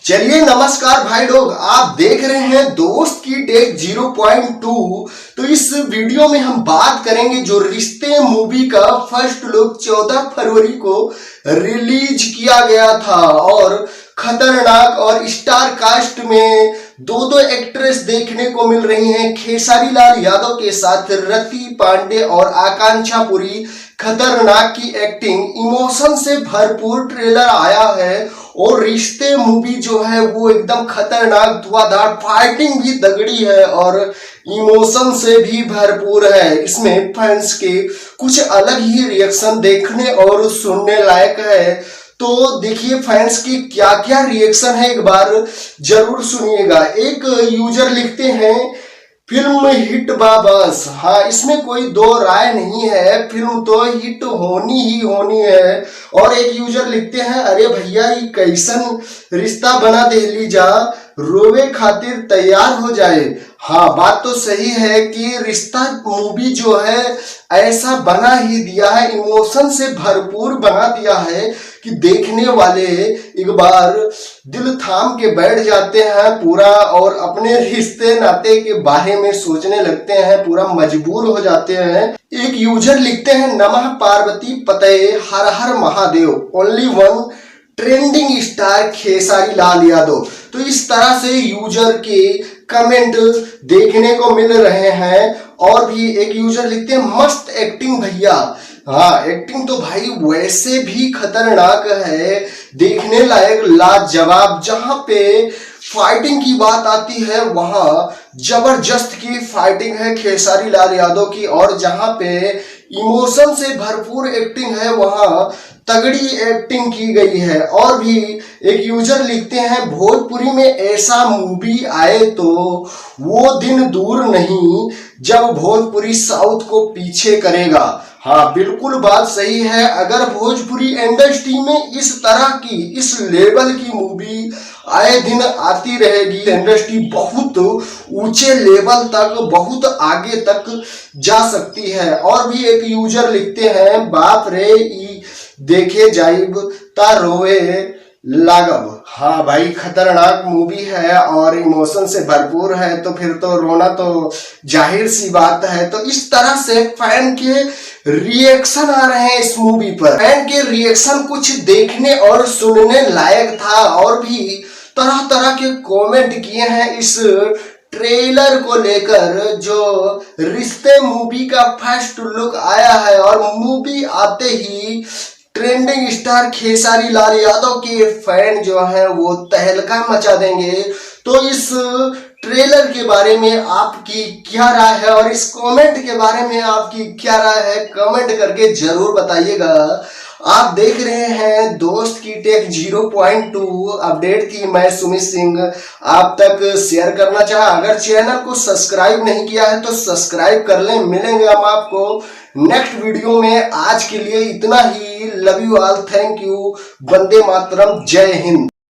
चलिए नमस्कार भाई लोग, आप देख रहे हैं दोस्त की टेक 0.2। तो इस वीडियो में हम बात करेंगे जो रिश्ते मूवी का फर्स्ट लुक 14 फरवरी को रिलीज किया गया था और खतरनाक और स्टार कास्ट में दो एक्ट्रेस देखने को मिल रही हैं। खेसारी लाल यादव के साथ रति पांडे और आकांक्षा पुरी। खतरनाक की एक्टिंग, इमोशन से भरपूर ट्रेलर आया है और रिश्ते मूवी जो है वो एकदम खतरनाक, धुआंधार, फाइटिंग भी तगड़ी है और इमोशन से भी भरपूर है। इसमें फैंस के कुछ अलग ही रिएक्शन देखने और सुनने लायक है। तो देखिए फैंस की क्या क्या रिएक्शन है, एक बार जरूर सुनिएगा। एक यूजर लिखते हैं, फिल्म हिट बाबस। हाँ, इसमें कोई दो राय नहीं है, फिल्म तो हिट होनी ही होनी है। और एक यूजर लिखते हैं, अरे भैया ये कैसन रिश्ता बना दे जा, रोवे खातिर तैयार हो जाए। हाँ, बात तो सही है कि रिश्ता मूवी जो है ऐसा बना ही दिया है, इमोशन से भरपूर बना दिया है कि देखने वाले एक बार दिल थाम के बैठ जाते हैं पूरा और अपने रिश्ते नाते के बारे में सोचने लगते हैं, पूरा मजबूर हो जाते हैं। एक यूजर लिखते हैं, नमः पार्वती पते हर हर Mahadev, only one trending star Khesari Lal Yadav. तो इस तरह से यूजर के कमेंट देखने को मिल रहे हैं। और भी एक यूजर लिखते हैं, मस्त एक्टिंग भैया। हाँ, एक्टिंग तो भाई वैसे भी खतरनाक है, देखने लायक, लाजवाब। जहां पे फाइटिंग की बात आती है वहां जबरदस्त की फाइटिंग है खेसारी लाल यादव की, और जहां पे इमोशन से भरपूर एक्टिंग है वहां तगड़ी एक्टिंग की गई है। और भी एक यूजर लिखते हैं, भोजपुरी में ऐसा मूवी आए तो वो दिन दूर नहीं जब भोजपुरी साउथ को पीछे करेगा। हाँ, बिल्कुल बात सही है। अगर भोजपुरी इंडस्ट्री में इस तरह की, इस लेवल की मूवी आए दिन आती रहेगी, इंडस्ट्री बहुत ऊंचे लेवल तक, बहुत आगे तक जा सकती है। और भी एक यूजर लिखते हैं, बाप रे देखे जाइब ता रोए लागब। हाँ भाई, खतरनाक मूवी है और इमोशन से भरपूर है, तो फिर तो रोना तो जाहिर सी बात है। तो इस तरह से फैन के रिएक्शन आ रहे हैं इस मूवी पर। फैन के रिएक्शन कुछ देखने और सुनने लायक था। और भी तरह तरह के कमेंट किए हैं इस ट्रेलर को लेकर, जो रिश्ते मूवी का फर्स्ट लुक आया है। और मूवी आते ही ट्रेंडिंग स्टार खेसारी लाल यादव के फैन जो है वो तहलका मचा देंगे। तो इस ट्रेलर के बारे में आपकी क्या राय है और इस कमेंट के बारे में आपकी क्या राय है, कमेंट करके जरूर बताइएगा। आप देख रहे हैं दोस्त की टेक 0.2 अपडेट थी, मैं सुमित सिंह आप तक शेयर करना चाहा। अगर चैनल को सब्सक्राइब नहीं किया है तो सब्सक्राइब कर लें। मिलेंगे हम आपको नेक्स्ट वीडियो में। आज के लिए इतना ही। Love you all, thank you, वंदे मातरम, जय हिंद।